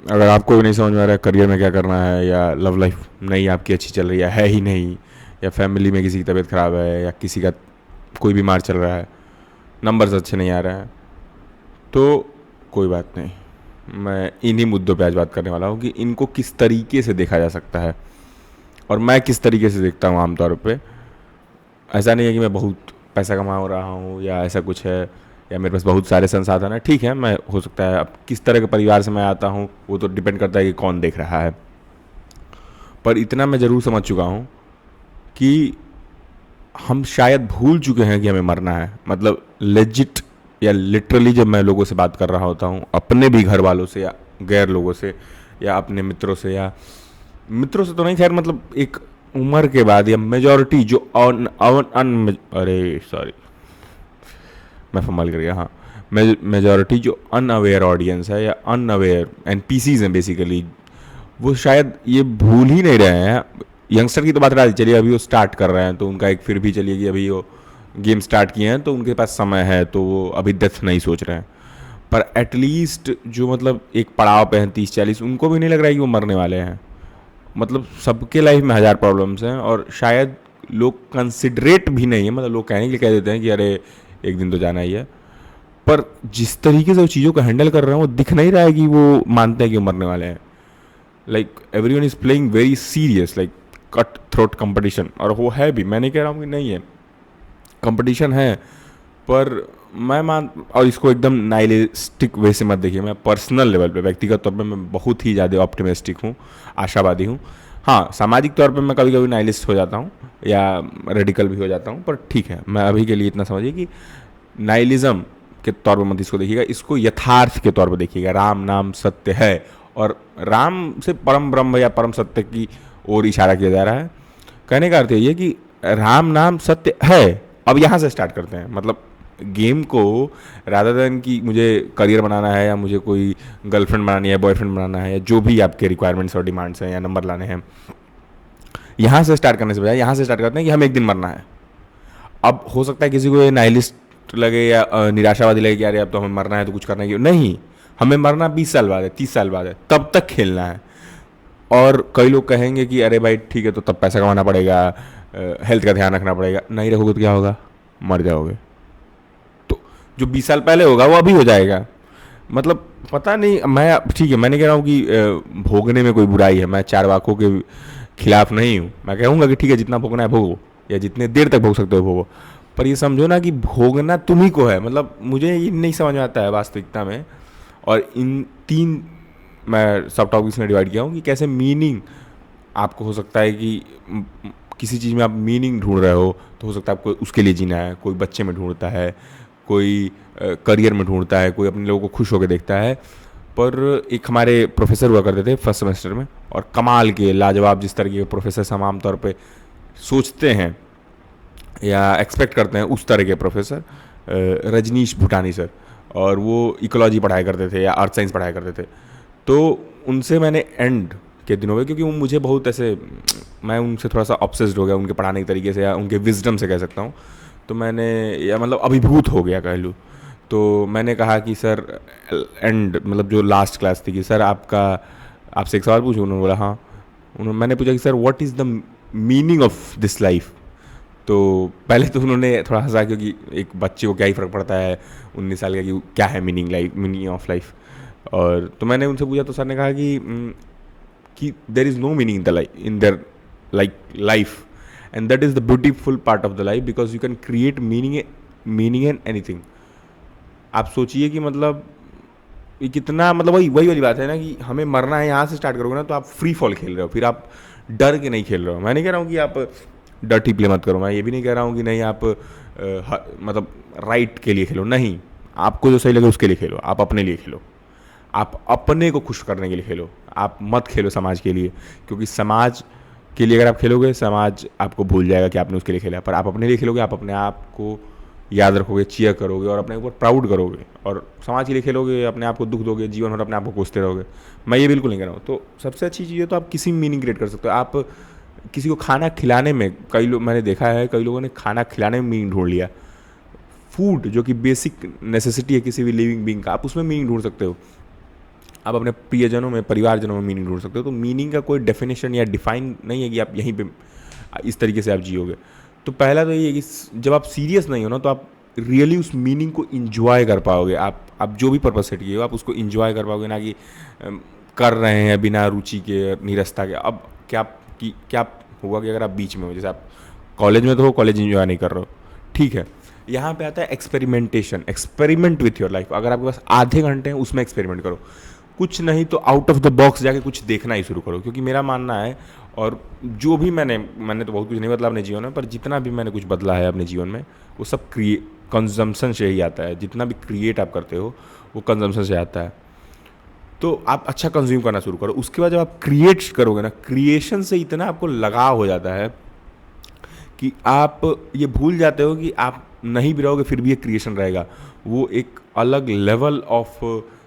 अगर आपको भी नहीं समझ में आ रहा है करियर में क्या करना है, या लव लाइफ नहीं आपकी अच्छी चल रही है ही नहीं, या फैमिली में किसी की तबीयत ख़राब है, या किसी का कोई बीमार चल रहा है, नंबर्स अच्छे नहीं आ रहे हैं, तो कोई बात नहीं। मैं इन्हीं मुद्दों पे आज बात करने वाला हूँ कि इनको किस तरीके से देखा जा सकता है, और मैं किस तरीके से देखता हूँ आमतौर पे। ऐसा नहीं है कि मैं बहुत पैसा कमा रहा हूँ या ऐसा कुछ है, या मेरे पास बहुत सारे संसाधन हैं। ठीक है, मैं हो सकता है अब किस तरह के परिवार से मैं आता हूँ वो तो डिपेंड करता है कि कौन देख रहा है। पर इतना मैं ज़रूर समझ चुका हूँ कि हम शायद भूल चुके हैं कि हमें मरना है। मतलब लेजिट या लिटरली जब मैं लोगों से बात कर रहा होता हूँ, अपने भी घर वालों से या गैर लोगों से या अपने मित्रों से, या मित्रों से तो नहीं खैर, मतलब एक उम्र के बाद या मेजॉरिटी जो अरे सॉरी मैं फंबल कर गया, हाँ, मेजॉरिटी जो अनअवेयर ऑडियंस है या अनअवेयर एनपीसीज हैं बेसिकली, वो शायद ये भूल ही नहीं रहे हैं। यंगस्टर की तो बात रहा, चलिए अभी वो स्टार्ट कर रहे हैं तो उनका एक फिर भी चलिए कि अभी वो गेम स्टार्ट किए हैं तो उनके पास समय है, तो वो अभी डेथ नहीं सोच रहे हैं। पर एटलीस्ट जो मतलब एक पड़ाव पे हैं 30-40, उनको भी नहीं लग रहा है कि वो मरने वाले हैं। मतलब सबके लाइफ में हज़ार प्रॉब्लम्स हैं, और शायद लोग कंसिडरेट भी नहीं है, मतलब लोग कहने के लिए कह देते हैं कि अरे एक दिन तो जाना ही है। पर जिस तरीके से वो चीज़ों को हैंडल कर रहे हैं वो दिख नहीं रहा है कि वो मानते हैं कि वो मरने वाले हैं। Like everyone is playing very serious, like cut throat competition. और वो है भी, मैं नहीं कह रहा हूँ कि नहीं है, कंपटीशन है। पर मैं मान, और इसको एकदम नाइलिस्टिक वे से मत देखिए, मैं पर्सनल लेवल पे व्यक्तिगत तौर पे मैं बहुत ही ज़्यादा ऑप्टिमिस्टिक हूँ, आशावादी हूँ। हाँ, सामाजिक तौर पे मैं कभी कभी नाइलिस्ट हो जाता हूँ या रेडिकल भी हो जाता हूँ, पर ठीक है, मैं अभी के लिए इतना समझिए कि नाइलिज्म के तौर पर मत इसको देखिएगा, इसको यथार्थ के तौर पर देखिएगा। राम नाम सत्य है, और राम से परम ब्रह्म या परम सत्य की ओर इशारा किया जा रहा है। कहने का अर्थ ये है कि राम नाम सत्य है। अब यहाँ से स्टार्ट करते हैं, मतलब गेम को, रादर देन कि मुझे करियर बनाना है या मुझे कोई गर्लफ्रेंड बनानी है, बॉयफ्रेंड बनाना है, या जो भी आपके रिक्वायरमेंट्स और डिमांड्स हैं या नंबर लाने हैं, यहाँ से स्टार्ट करने से बजाय यहाँ से स्टार्ट करते हैं कि हमें एक दिन मरना है। अब हो सकता है किसी को ये नाइलिस्ट लगे या निराशावादी लगे कि अरे अब तो हमें मरना है तो कुछ करना है, नहीं, हमें मरना 20 साल बाद है, 30 साल बाद है, तब तक खेलना है। और कई लोग कहेंगे कि अरे भाई ठीक है, तो तब पैसा कमाना पड़ेगा, हेल्थ का ध्यान रखना पड़ेगा। नहीं रखोगे तो क्या होगा? मर जाओगे। तो जो 20 साल पहले होगा वो अभी हो जाएगा। मतलब पता नहीं, मैं ठीक है, मैं नहीं कह रहा हूँ कि भोगने में कोई बुराई है, मैं चार वाकों के खिलाफ नहीं हूँ। मैं कहूँगा कि ठीक है, जितना भोगना है भोगो, या जितने देर तक भोग सकते हो भोगो, पर ये समझो ना कि भोगना तुम्ही को है। मतलब मुझे ये नहीं समझ में आता है वास्तविकता में। और इन तीन मैं सब टॉपिक्स में डिवाइड किया हूँ कि कैसे मीनिंग आपको हो सकता है कि किसी चीज़ में आप मीनिंग ढूंढ रहे हो, तो हो सकता है आपको उसके लिए जीना है। कोई बच्चे में ढूंढता है, कोई करियर में ढूंढता है, कोई अपने लोगों को खुश होकर देखता है। पर एक हमारे प्रोफेसर हुआ करते थे फर्स्ट सेमेस्टर में, और कमाल के लाजवाब जिस तरह के प्रोफेसर हम आमतौर पे सोचते हैं या एक्सपेक्ट करते हैं, उस तरह के प्रोफेसर रजनीश भूटानी सर। और वो इकोलॉजी पढ़ाया करते थे या अर्थ साइंस पढ़ाया करते थे। तो उनसे मैंने एंड के दिनों में, क्योंकि वो मुझे बहुत ऐसे, मैं उनसे थोड़ा सा ऑब्सेस्ड हो गया उनके पढ़ाने के तरीके से या उनके विजडम से कह सकता हूँ। तो मैंने, या मतलब अभिभूत हो गया कह लूँ। तो मैंने कहा कि सर, एंड मतलब जो लास्ट क्लास थी, कि सर आपका, आपसे एक सवाल पूछूँ? उन्होंने बोला हाँ। मैंने पूछा कि sir what is the meaning of this life? तो पहले तो उन्होंने थोड़ा हंसा, क्योंकि एक बच्चे को क्या ही फ़र्क पड़ता है 19 साल का कि क्या है मीनिंग ऑफ लाइफ। और तो मैंने उनसे पूछा, तो सर ने कहा कि there is no meaning in the life, in their life, and that is the beautiful part of the life, because you can create meaning in anything. आप सोचिए कि मतलब ये कितना, मतलब वही वही वाली बात है ना कि हमें मरना है, यहाँ से स्टार्ट करोगे ना तो आप फ्री फॉल खेल रहे हो, फिर आप डर के नहीं खेल रहे हो। मैं नहीं कह रहा हूँ कि आप डर्टी प्ले मत करो, मैं ये भी नहीं कह रहा हूँ कि नहीं आप मतलब राइट के लिए खेलो, नहीं, आपको जो सही लगे उसके लिए खेलो, आप अपने लिए खेलो, आप अपने को खुश करने के लिए खेलो। आप मत खेलो समाज के लिए, क्योंकि समाज के लिए अगर आप खेलोगे, समाज आपको भूल जाएगा कि आपने उसके लिए खेला। पर आप अपने लिए खेलोगे, आप अपने आप को याद रखोगे, चीयर करोगे और अपने ऊपर प्राउड करोगे। और समाज के लिए खेलोगे, अपने आप को दुख दोगे, जीवन भर अपने आप को कोसते रहोगे। मैं ये बिल्कुल नहीं कर रहा हूँ। तो सबसे अच्छी चीज़ है, तो आप किसी मीनिंग क्रिएट कर सकते हो। आप किसी को खाना खिलाने में, कई लोग, मैंने देखा है कई लोगों ने खाना खिलाने में मीनिंग ढूंढ लिया। फूड जो कि बेसिक नेसेसिटी है किसी भी लिविंग बीइंग का, आप उसमें मीनिंग ढूंढ सकते हो। आप अपने प्रियजनों में, परिवारजनों में मीनिंग ढूंढ सकते हो। तो मीनिंग का कोई डेफिनेशन या डिफाइन नहीं है कि आप यहीं पे इस तरीके से आप जियोगे। तो पहला तो ये है कि जब आप सीरियस नहीं हो ना, तो आप रियली उस मीनिंग को इंजॉय कर पाओगे। आप जो भी पर्पस सेट किए हो आप उसको इंजॉय कर पाओगे, ना कि कर रहे हैं बिना रुचि के, निरस्ता के। अब क्या होगा कि अगर आप बीच में हो, जैसे आप कॉलेज में तो हो, कॉलेज इंजॉय नहीं कर रहे हो, ठीक है, यहाँ पे आता है experimentation, experiment with your life. अगर आपके पास आधे घंटे हैं उसमें एक्सपेरिमेंट करो, कुछ नहीं तो आउट ऑफ द बॉक्स जाके कुछ देखना ही शुरू करो। क्योंकि मेरा मानना है, और जो भी मैंने तो बहुत कुछ नहीं बदला अपने जीवन में, पर जितना भी मैंने कुछ बदला है अपने जीवन में वो सब कंजम्पशन से ही आता है। जितना भी क्रिएट आप करते हो वो कंजम्पशन से आता है। तो आप अच्छा कंज्यूम करना शुरू करो। उसके बाद जब आप क्रिएट करोगे ना, क्रिएशन से इतना आपको लगाव हो जाता है कि आप ये भूल जाते हो कि आप नहीं भी रहोगे फिर भी ये क्रिएशन रहेगा। वो एक अलग लेवल ऑफ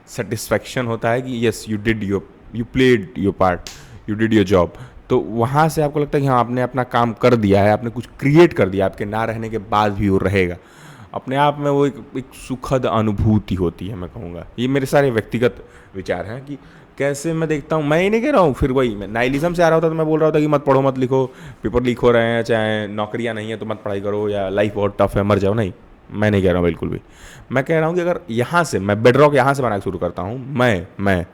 सेटिस्फैक्शन होता है कि yes you played your part, you did your job. तो वहाँ से आपको लगता है कि हाँ, आपने अपना काम कर दिया है, आपने कुछ क्रिएट कर दिया, आपके ना रहने के बाद भी वो रहेगा। अपने आप में वो एक सुखद अनुभूति होती है, मैं कहूँगा। ये मेरे सारे व्यक्तिगत विचार हैं कि कैसे मैं देखता हूँ। मैं ही नहीं कह रहा हूँ, फिर वही मैं नाइलिज्म से आ रहा होता तो मैं बोल रहा होता कि मत पढ़ो, मत लिखो, पेपर लीक हो रहे हैं, चाहे नौकरियाँ नहीं है तो मत पढ़ाई करो, या लाइफ बहुत टफ है मर जाओ। नहीं, मैं नहीं कह रहा हूँ बिल्कुल भी। मैं कह रहा हूँ कि अगर यहाँ से मैं बेडरॉक यहाँ से बनाना शुरू करता हूँ, मैं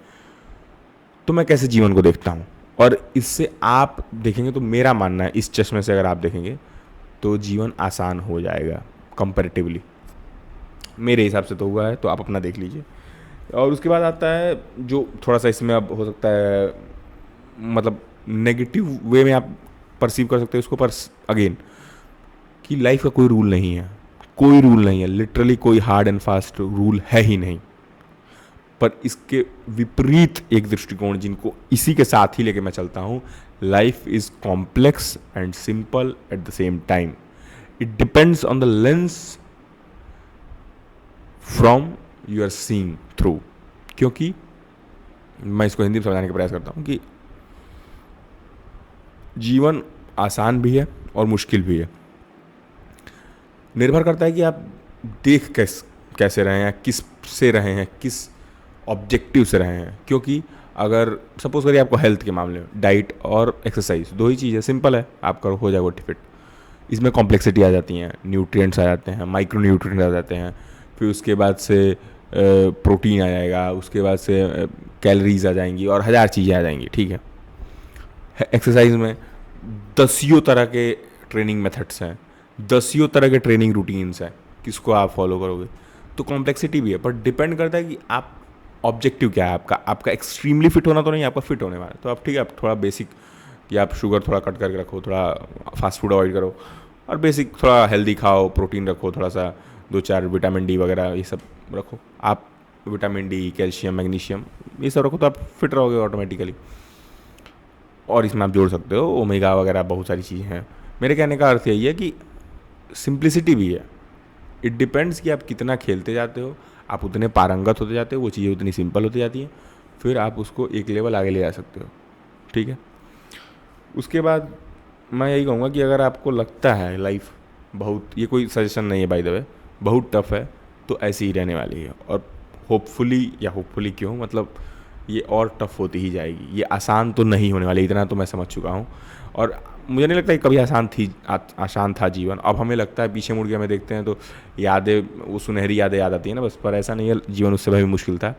तो मैं कैसे जीवन को देखता हूँ, और इससे आप देखेंगे तो मेरा मानना है, इस चश्मे से अगर आप देखेंगे तो जीवन आसान हो जाएगा कंपैरेटिवली। मेरे हिसाब से तो हुआ है, तो आप अपना देख लीजिए। और उसके बाद आता है जो थोड़ा सा इसमें अब हो सकता है, मतलब नेगेटिव वे में आप परसीव कर सकते हो इसको, पर अगेन कि लाइफ का कोई रूल नहीं है, कोई रूल नहीं है, लिटरली कोई हार्ड एंड फास्ट रूल है ही नहीं। पर इसके विपरीत एक दृष्टिकोण जिनको इसी के साथ ही लेके मैं चलता हूँ, life is complex and simple at the same time. It depends on the lens from you are seeing through. क्योंकि मैं इसको हिंदी में समझाने का प्रयास करता हूँ कि जीवन आसान भी है और मुश्किल भी है। निर्भर करता है कि आप देख कैसे रहे हैं, किस से रहे हैं, किस ऑब्जेक्टिव से रहे हैं। क्योंकि अगर सपोज करिए आपको हेल्थ के मामले में डाइट और एक्सरसाइज दो ही चीज़ है, सिंपल है, आप करो हो जाएगा फिट। इसमें कॉम्प्लेक्सिटी आ जाती हैं, न्यूट्रिएंट्स आ जाते हैं, माइक्रो न्यूट्रिएंट्स आ जाते हैं, फिर उसके बाद से प्रोटीन आ जाएगा, उसके बाद से कैलोरीज आ जाएंगी और हज़ार चीज़ें आ जाएंगी, ठीक है। एक्सरसाइज में दसियों तरह के ट्रेनिंग मेथड्स हैं, दसियों तरह के ट्रेनिंग रूटीन्स हैं, किसको आप फॉलो करोगे। तो कॉम्प्लेक्सिटी भी है, पर डिपेंड करता है कि आप ऑब्जेक्टिव क्या है आपका एक्सट्रीमली फिट होना तो नहीं, आपका फिट होने वाला। तो आप ठीक है, आप थोड़ा बेसिक कि आप शुगर थोड़ा कट करके रखो, थोड़ा फास्ट फूड अवॉइड करो, और बेसिक थोड़ा हेल्दी खाओ, प्रोटीन रखो, थोड़ा सा 2-4 विटामिन डी वगैरह ये सब रखो। आप विटामिन डी, कैल्शियम, मैग्नीशियम ये सब रखो तो आप फिट रहोगे ऑटोमेटिकली। और इसमें आप जोड़ सकते हो ओमेगा वगैरह, बहुत सारी चीज़ें हैं। मेरे कहने का अर्थ यही है कि सिंप्लिसिटी भी है। इट डिपेंड्स कि आप कितना खेलते जाते हो, आप उतने पारंगत होते जाते हो, वो चीज़ें उतनी सिंपल होती जाती हैं, फिर आप उसको एक लेवल आगे ले जा सकते हो, ठीक है। उसके बाद मैं यही कहूँगा कि अगर आपको लगता है लाइफ बहुत, ये कोई सजेशन नहीं है बाय द वे, बहुत टफ है, तो ऐसी ही रहने वाली है। और होपफुली क्यों, मतलब ये और टफ होती ही जाएगी, ये आसान तो नहीं होने वाली, इतना तो मैं समझ चुका हूँ। और मुझे नहीं लगता कि कभी आसान था जीवन। अब हमें लगता है, पीछे मुड़ के हमें देखते हैं तो यादें, वो सुनहरी यादें याद आती है ना बस, पर ऐसा नहीं है, जीवन उससे भी मुश्किल था।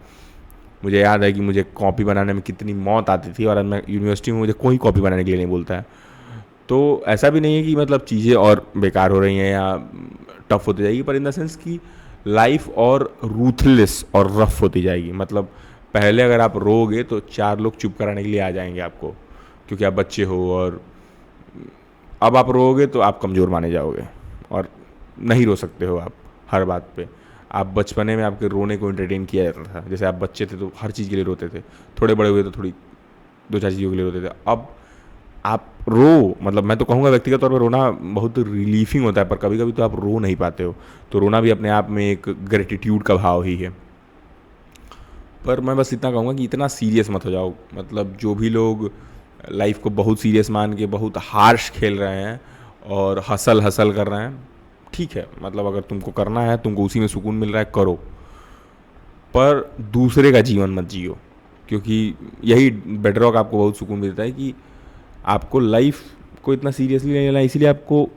मुझे याद है कि मुझे कॉपी बनाने में कितनी मौत आती थी, और मैं यूनिवर्सिटी में मुझे कोई कॉपी बनाने के लिए नहीं बोलता है। तो ऐसा भी नहीं है कि मतलब चीज़ें और बेकार हो रही हैं या टफ होती जाएगी, पर इन द सेंस कि लाइफ और रूथलेस और रफ होती जाएगी। मतलब पहले अगर आप रोगे तो 4 लोग चुप कराने के लिए आ जाएंगे आपको, क्योंकि आप बच्चे हो, और अब आप रोगे तो आप कमज़ोर माने जाओगे और नहीं रो सकते हो आप हर बात पे। आप बचपने में आपके रोने को एंटरटेन किया जाता था, जैसे आप बच्चे थे तो हर चीज़ के लिए रोते थे, थोड़े बड़े हुए तो थोड़ी 2-4 चीज़ों के लिए रोते थे। अब आप रो, मतलब मैं तो कहूँगा व्यक्तिगत तौर पर रोना बहुत रिलीफिंग होता है, पर कभी कभी तो आप रो नहीं पाते हो, तो रोना भी अपने आप में एक ग्रेटिट्यूड का भाव ही है। पर मैं बस इतना कहूँगा कि इतना सीरियस मत हो जाओ। मतलब जो भी लोग लाइफ को बहुत सीरियस मान के बहुत हार्श खेल रहे हैं और हसल कर रहे हैं, ठीक है, मतलब अगर तुमको करना है, तुमको उसी में सुकून मिल रहा है, करो, पर दूसरे का जीवन मत जियो, क्योंकि यही बेटर रॉक आपको बहुत सुकून देता है कि आपको लाइफ को इतना सीरियसली नहीं लेना, इसीलिए आपको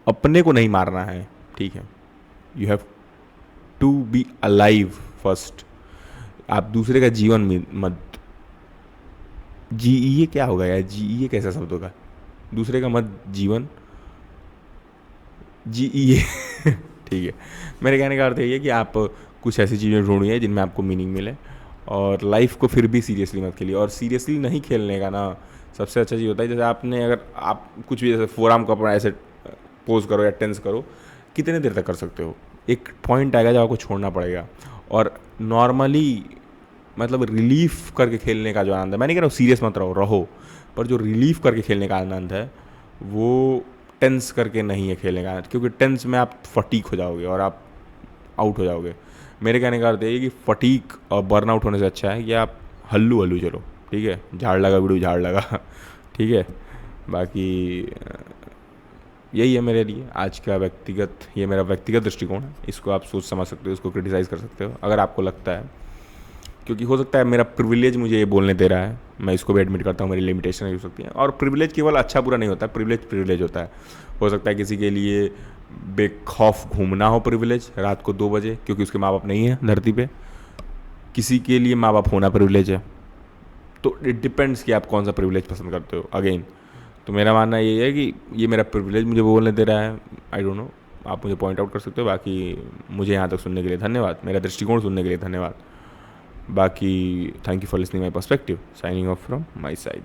अपने को नहीं मारना है, ठीक है। You have to be alive first. आप दूसरे का जीवन मत जीइए, क्या होगा यार, जीइए कैसा शब्द होगा, दूसरे का मत जीवन जीइए ठीक है। मेरे कहने का अर्थ यही है कि आप कुछ ऐसी चीज़ें ढूंढिए जिनमें आपको मीनिंग मिले, और लाइफ को फिर भी सीरियसली मत खेलिए। और सीरियसली नहीं खेलने का ना सबसे अच्छा चीज़ होता है, जैसे आपने अगर आप कुछ भी जैसे फोरआर्म को अपना ऐसे पोज करो या टेंस करो, कितने देर तक कर सकते हो, एक पॉइंट आएगा जब आपको छोड़ना पड़ेगा। और नॉर्मली मतलब रिलीफ करके खेलने का जो आनंद है, मैं नहीं कह रहा हूँ सीरियस मत रहो, पर जो रिलीफ करके खेलने का आनंद है वो टेंस करके नहीं है खेलने का आनंद, क्योंकि टेंस में आप फटीक हो जाओगे और आप आउट हो जाओगे। मेरे कहने का अर्थ ये है कि फटीक और बर्नआउट होने से अच्छा है कि आप हल्लू हल्लू चलो, ठीक है, झाड़ लगा बिड़ू झाड़ लगा ठीक है। बाकी यही है मेरे लिए आज का व्यक्तिगत, ये मेरा व्यक्तिगत दृष्टिकोण है, इसको आप सोच समझ सकते हो, इसको क्रिटिसाइज़ कर सकते हो अगर आपको लगता है, क्योंकि हो सकता है मेरा प्रिविलेज मुझे ये बोलने दे रहा है, मैं इसको भी एडमिट करता हूँ, मेरी लिमिटेशन हो सकती है। और प्रिविलेज केवल अच्छा बुरा नहीं होता, प्रिविलेज प्रिविलेज होता है। हो सकता है किसी के लिए बेखौफ घूमना हो प्रिविलेज रात को 2 बजे, क्योंकि उसके माँ बाप नहीं है धरती पे, किसी के लिए माँ बाप होना प्रिविलेज है। तो इट डिपेंड्स कि आप कौन सा प्रिविलेज पसंद करते हो अगेन। तो मेरा मानना ये है कि ये मेरा प्रिविलेज मुझे बोलने दे रहा है, आई डोंट नो, आप मुझे पॉइंट आउट कर सकते हो। बाकी मुझे यहाँ तक सुनने के लिए धन्यवाद, मेरा दृष्टिकोण सुनने के लिए धन्यवाद। बाकी thank you for listening my perspective, signing off from my side.